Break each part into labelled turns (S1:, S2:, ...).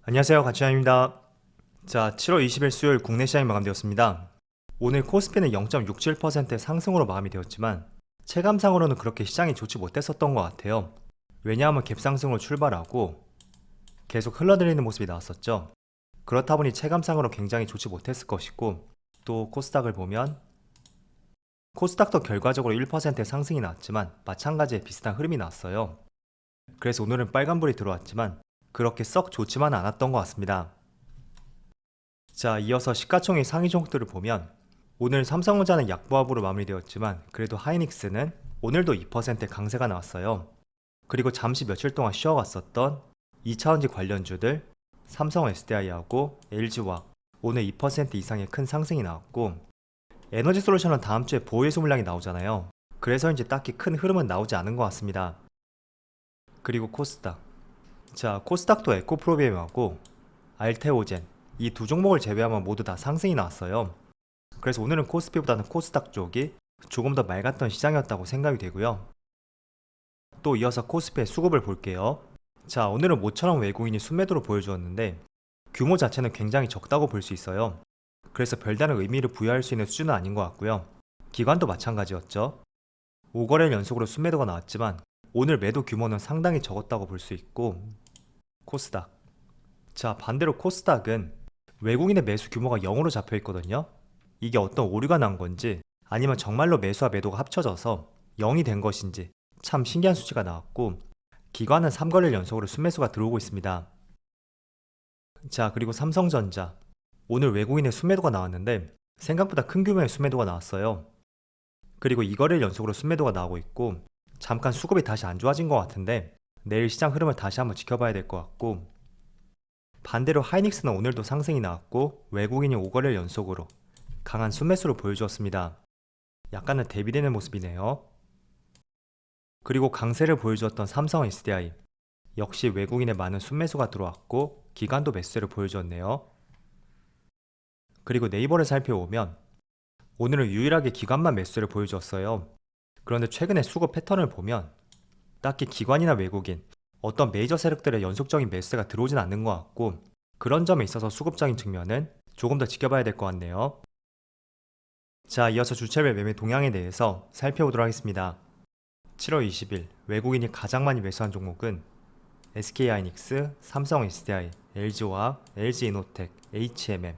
S1: 안녕하세요, 가치환입니다. 자, 7월 20일 수요일 국내 시장이 마감되었습니다. 오늘 코스피는 0.67%의 상승으로 마감이 되었지만 체감상으로는 그렇게 시장이 좋지 못했었던 것 같아요. 왜냐하면 갭상승으로 출발하고 계속 흘러내리는 모습이 나왔었죠. 그렇다 보니 체감상으로 굉장히 좋지 못했을 것이고, 또 코스닥을 보면 코스닥도 결과적으로 1%의 상승이 나왔지만 마찬가지의 비슷한 흐름이 나왔어요. 그래서 오늘은 빨간불이 들어왔지만 그렇게 썩 좋지만 않았던 것 같습니다. 자, 이어서 시가총액 상위 종목들을 보면 오늘 삼성전자는 약보합으로 마무리되었지만 그래도 하이닉스는 오늘도 2%의 강세가 나왔어요. 그리고 잠시 며칠 동안 쉬어갔었던 2차전지 관련주들 삼성 SDI하고 LG화학 오늘 2% 이상의 큰 상승이 나왔고, 에너지솔루션은 다음 주에 보유소 물량이 나오잖아요. 그래서 이제 딱히 큰 흐름은 나오지 않은 것 같습니다. 그리고 코스닥, 자, 코스닥도 에코프로비엠하고 알테오젠 이 두 종목을 제외하면 모두 다 상승이 나왔어요. 그래서 오늘은 코스피보다는 코스닥 쪽이 조금 더 맑았던 시장이었다고 생각이 되고요. 또 이어서 코스피의 수급을 볼게요. 자, 오늘은 모처럼 외국인이 순매도로 보여주었는데 규모 자체는 굉장히 적다고 볼 수 있어요. 그래서 별다른 의미를 부여할 수 있는 수준은 아닌 것 같고요. 기관도 마찬가지였죠. 5거래일 연속으로 순매도가 나왔지만 오늘 매도 규모는 상당히 적었다고 볼 수 있고, 코스닥, 자, 반대로 코스닥은 외국인의 매수 규모가 0으로 잡혀 있거든요. 이게 어떤 오류가 난 건지 아니면 정말로 매수와 매도가 합쳐져서 0이 된 것인지 참 신기한 수치가 나왔고, 기관은 3거래일 연속으로 순매수가 들어오고 있습니다. 자, 그리고 삼성전자 오늘 외국인의 순매도가 나왔는데 생각보다 큰 규모의 순매도가 나왔어요. 그리고 2거래일 연속으로 순매도가 나오고 있고, 잠깐 수급이 다시 안 좋아진 것 같은데 내일 시장 흐름을 다시 한번 지켜봐야 될 것 같고, 반대로 하이닉스는 오늘도 상승이 나왔고 외국인이 5거래일 연속으로 강한 순매수를 보여주었습니다. 약간은 대비되는 모습이네요. 그리고 강세를 보여주었던 삼성 SDI 역시 외국인의 많은 순매수가 들어왔고 기관도 매수세를 보여주었네요. 그리고 네이버를 살펴보면 오늘은 유일하게 기관만 매수세를 보여주었어요. 그런데 최근에 수급 패턴을 보면 딱히 기관이나 외국인 어떤 메이저 세력들의 연속적인 매수세가 들어오진 않는 것 같고, 그런 점에 있어서 수급적인 측면은 조금 더 지켜봐야 될 것 같네요. 자, 이어서 주체별 매매 동향에 대해서 살펴보도록 하겠습니다. 7월 20일 외국인이 가장 많이 매수한 종목은 SK하이닉스, 삼성 SDI, LG화학, LG이노텍, HMM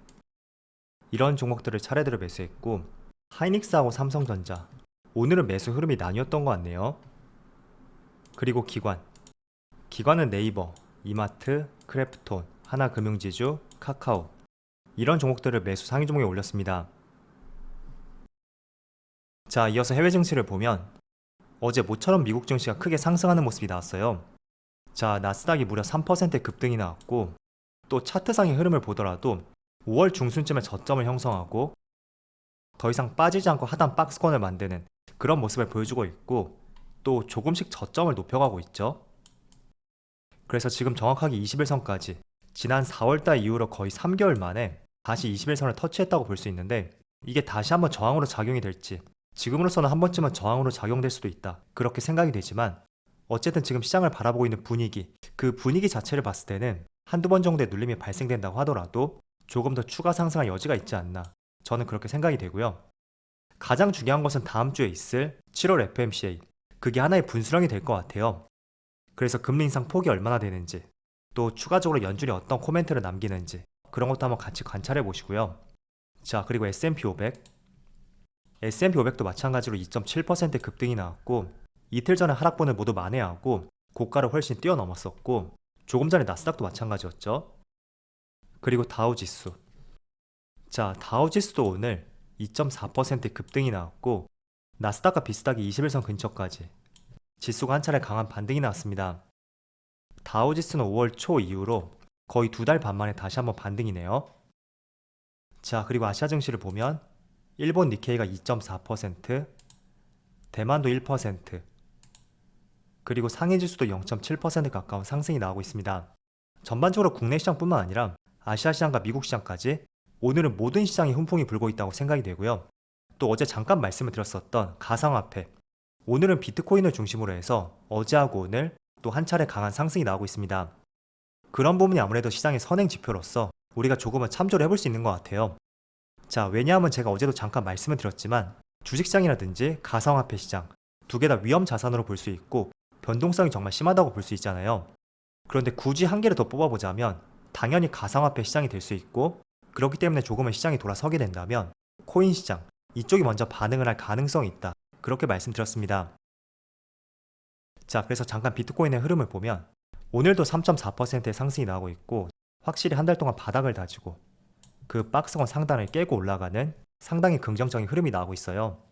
S1: 이런 종목들을 차례대로 매수했고, 하이닉스하고 삼성전자 오늘은 매수 흐름이 나뉘었던 것 같네요. 그리고 기관은 네이버, 이마트, 크래프톤, 하나금융지주, 카카오 이런 종목들을 매수 상위 종목에 올렸습니다. 자, 이어서 해외 증시를 보면 어제 모처럼 미국 증시가 크게 상승하는 모습이 나왔어요. 자, 나스닥이 무려 3% 급등이 나왔고, 또 차트상의 흐름을 보더라도 5월 중순쯤에 저점을 형성하고 더 이상 빠지지 않고 하단 박스권을 만드는 그런 모습을 보여주고 있고, 또 조금씩 저점을 높여가고 있죠. 그래서 지금 정확하게 21선까지 지난 4월달 이후로 거의 3개월 만에 다시 21선을 터치했다고 볼 수 있는데, 이게 다시 한번 저항으로 작용이 될지, 지금으로서는 한 번쯤은 저항으로 작용될 수도 있다 그렇게 생각이 되지만, 어쨌든 지금 시장을 바라보고 있는 분위기, 그 분위기 자체를 봤을 때는 한두 번 정도의 눌림이 발생된다고 하더라도 조금 더 추가 상승할 여지가 있지 않나, 저는 그렇게 생각이 되고요. 가장 중요한 것은 다음 주에 있을 7월 FMCA, 그게 하나의 분수령이 될 것 같아요. 그래서 금리 인상 폭이 얼마나 되는지, 또 추가적으로 연준이 어떤 코멘트를 남기는지 그런 것도 한번 같이 관찰해 보시고요. 자, 그리고 S&P 500 S&P 500도 마찬가지로 2.7% 급등이 나왔고, 이틀 전에 하락분을 모두 만회하고 고가를 훨씬 뛰어넘었었고, 조금 전에 나스닥도 마찬가지였죠. 그리고 다우지수, 자, 다우지수도 오늘 2.4% 급등이 나왔고 나스닥과 비슷하게 21선 근처까지 지수가 한 차례 강한 반등이 나왔습니다. 다우지수는 5월 초 이후로 거의 2달 반 만에 다시 한번 반등이네요. 자, 그리고 아시아 증시를 보면 일본 니케이가 2.4%, 대만도 1%, 그리고 상해 지수도 0.7% 가까운 상승이 나오고 있습니다. 전반적으로 국내 시장뿐만 아니라 아시아 시장과 미국 시장까지 오늘은 모든 시장이 훈풍이 불고 있다고 생각이 되고요. 또 어제 잠깐 말씀을 드렸었던 가상화폐, 오늘은 비트코인을 중심으로 해서 어제하고 오늘 또 한 차례 강한 상승이 나오고 있습니다. 그런 부분이 아무래도 시장의 선행 지표로서 우리가 조금은 참조를 해볼 수 있는 것 같아요. 자, 왜냐하면 제가 어제도 잠깐 말씀을 드렸지만 주식시장이라든지 가상화폐 시장 두 개 다 위험 자산으로 볼 수 있고 변동성이 정말 심하다고 볼 수 있잖아요. 그런데 굳이 한 개를 더 뽑아보자면 당연히 가상화폐 시장이 될 수 있고, 그렇기 때문에 조금은 시장이 돌아서게 된다면 코인 시장 이쪽이 먼저 반응을 할 가능성이 있다, 그렇게 말씀드렸습니다. 자, 그래서 잠깐 비트코인의 흐름을 보면 오늘도 3.4%의 상승이 나오고 있고, 확실히 한 달 동안 바닥을 다지고 그 박스권 상단을 깨고 올라가는 상당히 긍정적인 흐름이 나오고 있어요.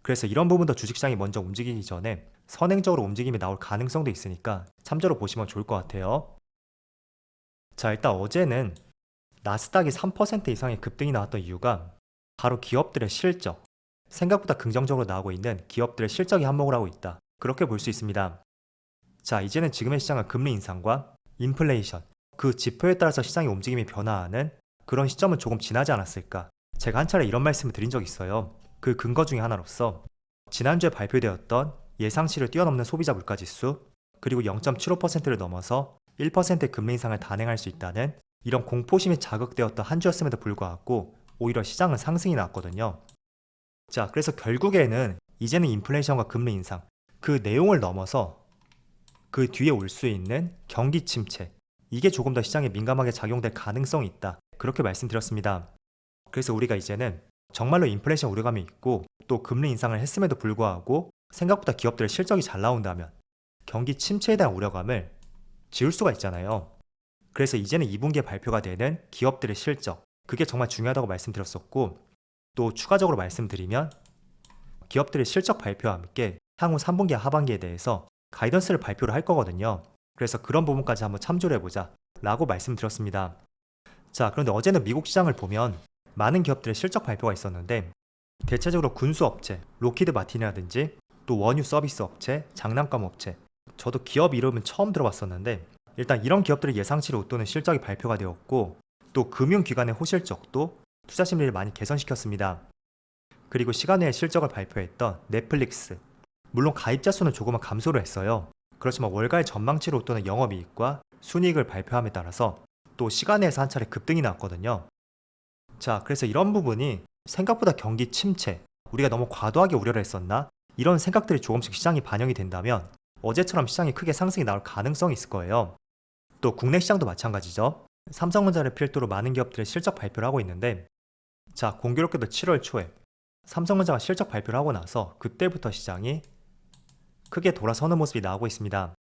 S1: 그래서 이런 부분도 주식시장이 먼저 움직이기 전에 선행적으로 움직임이 나올 가능성도 있으니까 참조로 보시면 좋을 것 같아요. 자, 일단 어제는 나스닥이 3% 이상의 급등이 나왔던 이유가 바로 기업들의 실적, 생각보다 긍정적으로 나오고 있는 기업들의 실적이 한몫을 하고 있다, 그렇게 볼 수 있습니다. 자, 이제는 지금의 시장은 금리 인상과 인플레이션, 그 지표에 따라서 시장의 움직임이 변화하는 그런 시점은 조금 지나지 않았을까. 제가 한 차례 이런 말씀을 드린 적이 있어요. 그 근거 중에 하나로서 지난주에 발표되었던 예상치를 뛰어넘는 소비자 물가지수, 그리고 0.75%를 넘어서 1%의 금리 인상을 단행할 수 있다는 이런 공포심이 자극되었던 한 주였음에도 불구하고 오히려 시장은 상승이 나왔거든요. 자, 그래서 결국에는 이제는 인플레이션과 금리 인상, 그 내용을 넘어서 그 뒤에 올 수 있는 경기 침체, 이게 조금 더 시장에 민감하게 작용될 가능성이 있다, 그렇게 말씀드렸습니다. 그래서 우리가 이제는 정말로 인플레이션 우려감이 있고 또 금리 인상을 했음에도 불구하고 생각보다 기업들의 실적이 잘 나온다면 경기 침체에 대한 우려감을 지울 수가 있잖아요. 그래서 이제는 2분기에 발표가 되는 기업들의 실적, 그게 정말 중요하다고 말씀드렸었고, 또 추가적으로 말씀드리면 기업들의 실적 발표와 함께 향후 3분기 하반기에 대해서 가이던스를 발표를 할 거거든요. 그래서 그런 부분까지 한번 참조를 해보자 라고 말씀드렸습니다. 자, 그런데 어제는 미국 시장을 보면 많은 기업들의 실적 발표가 있었는데 대체적으로 군수업체, 로키드 마틴이라든지 또 원유 서비스 업체, 장난감 업체, 저도 기업 이름은 처음 들어봤었는데 일단 이런 기업들의 예상치를 웃도는 실적이 발표가 되었고, 또 금융기관의 호실적도 투자 심리를 많이 개선시켰습니다. 그리고 시간 외에 실적을 발표했던 넷플릭스, 물론 가입자 수는 조금은 감소를 했어요. 그렇지만 월가의 전망치를 웃도는 영업이익과 순이익을 발표함에 따라서 또 시간 내에서 한 차례 급등이 나왔거든요. 자, 그래서 이런 부분이 생각보다 경기 침체, 우리가 너무 과도하게 우려를 했었나? 이런 생각들이 조금씩 시장이 반영이 된다면 어제처럼 시장이 크게 상승이 나올 가능성이 있을 거예요. 또 국내 시장도 마찬가지죠. 삼성전자를 필두로 많은 기업들의 실적 발표를 하고 있는데, 자, 공교롭게도 7월 초에 삼성전자가 실적 발표를 하고 나서 그때부터 시장이 크게 돌아서는 모습이 나오고 있습니다.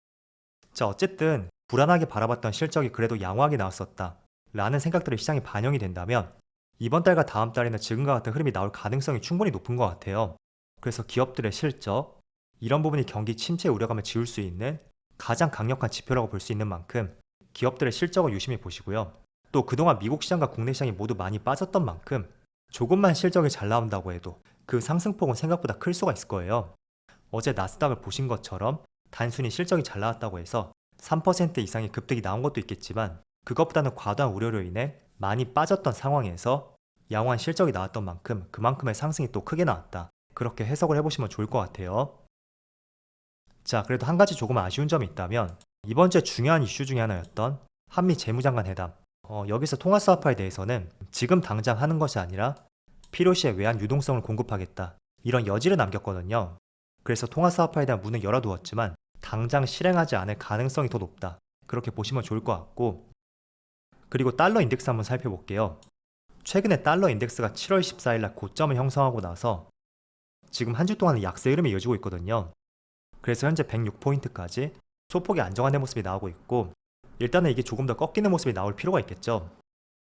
S1: 자, 어쨌든 불안하게 바라봤던 실적이 그래도 양호하게 나왔었다 라는 생각들이 시장에 반영이 된다면 이번 달과 다음 달에는 지금과 같은 흐름이 나올 가능성이 충분히 높은 것 같아요. 그래서 기업들의 실적, 이런 부분이 경기 침체 우려감을 지울 수 있는 가장 강력한 지표라고 볼 수 있는 만큼 기업들의 실적을 유심히 보시고요. 또 그동안 미국 시장과 국내 시장이 모두 많이 빠졌던 만큼 조금만 실적이 잘 나온다고 해도 그 상승폭은 생각보다 클 수가 있을 거예요. 어제 나스닥을 보신 것처럼 단순히 실적이 잘 나왔다고 해서 3% 이상의 급등이 나온 것도 있겠지만 그것보다는 과도한 우려로 인해 많이 빠졌던 상황에서 양호한 실적이 나왔던 만큼 그만큼의 상승이 또 크게 나왔다, 그렇게 해석을 해보시면 좋을 것 같아요. 자, 그래도 한 가지 조금 아쉬운 점이 있다면 이번 주에 중요한 이슈 중에 하나였던 한미 재무장관 회담, 여기서 통화 스와프에 대해서는 지금 당장 하는 것이 아니라 필요시에 외환 유동성을 공급하겠다, 이런 여지를 남겼거든요. 그래서 통화 스와프에 대한 문을 열어두었지만 당장 실행하지 않을 가능성이 더 높다, 그렇게 보시면 좋을 것 같고, 그리고 달러 인덱스 한번 살펴볼게요. 최근에 달러 인덱스가 7월 14일 날 고점을 형성하고 나서 지금 한 주 동안은 약세 흐름이 이어지고 있거든요. 그래서 현재 106포인트까지 소폭이 안정화된 모습이 나오고 있고, 일단은 이게 조금 더 꺾이는 모습이 나올 필요가 있겠죠.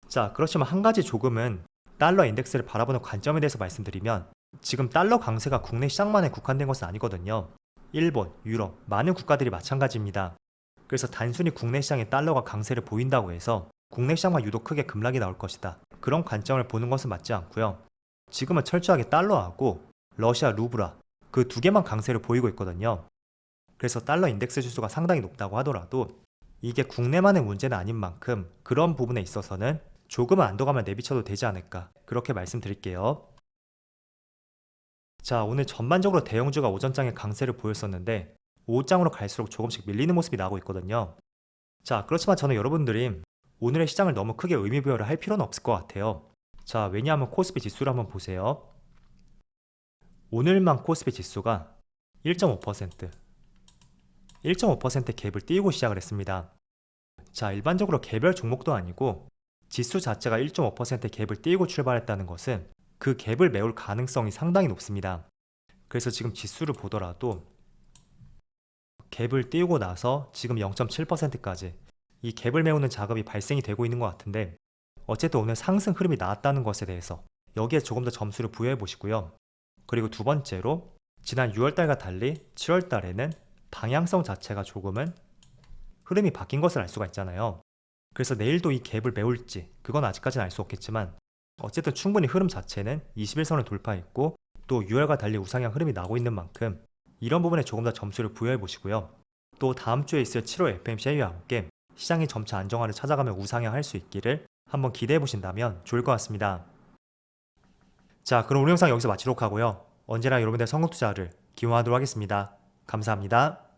S1: 자, 그렇지만 한 가지 조금은 달러 인덱스를 바라보는 관점에 대해서 말씀드리면 지금 달러 강세가 국내 시장만에 국한된 것은 아니거든요. 일본, 유럽, 많은 국가들이 마찬가지입니다. 그래서 단순히 국내 시장에 달러가 강세를 보인다고 해서 국내 시장만 유독 크게 급락이 나올 것이다, 그런 관점을 보는 것은 맞지 않고요. 지금은 철저하게 달러하고 러시아 루브라, 그 두 개만 강세를 보이고 있거든요. 그래서 달러 인덱스 지수가 상당히 높다고 하더라도 이게 국내만의 문제는 아닌 만큼 그런 부분에 있어서는 조금은 안도감을 내비쳐도 되지 않을까, 그렇게 말씀드릴게요. 자, 오늘 전반적으로 대형주가 오전장에 강세를 보였었는데 오후장으로 갈수록 조금씩 밀리는 모습이 나오고 있거든요. 자, 그렇지만 저는 여러분들이 오늘의 시장을 너무 크게 의미부여를 할 필요는 없을 것 같아요. 자, 왜냐하면 코스피 지수를 한번 보세요. 오늘만 코스피 지수가 1.5%, 1.5% 갭을 띄우고 시작을 했습니다. 자, 일반적으로 개별 종목도 아니고 지수 자체가 1.5% 갭을 띄우고 출발했다는 것은 그 갭을 메울 가능성이 상당히 높습니다. 그래서 지금 지수를 보더라도 갭을 띄우고 나서 지금 0.7%까지 이 갭을 메우는 작업이 발생이 되고 있는 것 같은데, 어쨌든 오늘 상승 흐름이 나왔다는 것에 대해서 여기에 조금 더 점수를 부여해 보시고요. 그리고 두 번째로 지난 6월달과 달리 7월달에는 방향성 자체가 조금은 흐름이 바뀐 것을 알 수가 있잖아요. 그래서 내일도 이 갭을 메울지 그건 아직까지는 알 수 없겠지만, 어쨌든 충분히 흐름 자체는 21선을 돌파했고 또 6월과 달리 우상향 흐름이 나고 있는 만큼 이런 부분에 조금 더 점수를 부여해 보시고요. 또 다음 주에 있을 7월 FMC 회의와 함께 시장이 점차 안정화를 찾아가며 우상향 할 수 있기를 한번 기대해 보신다면 좋을 것 같습니다. 자, 그럼 오늘 영상 여기서 마치도록 하고요. 언제나 여러분들의 성공 투자를 기원하도록 하겠습니다. 감사합니다.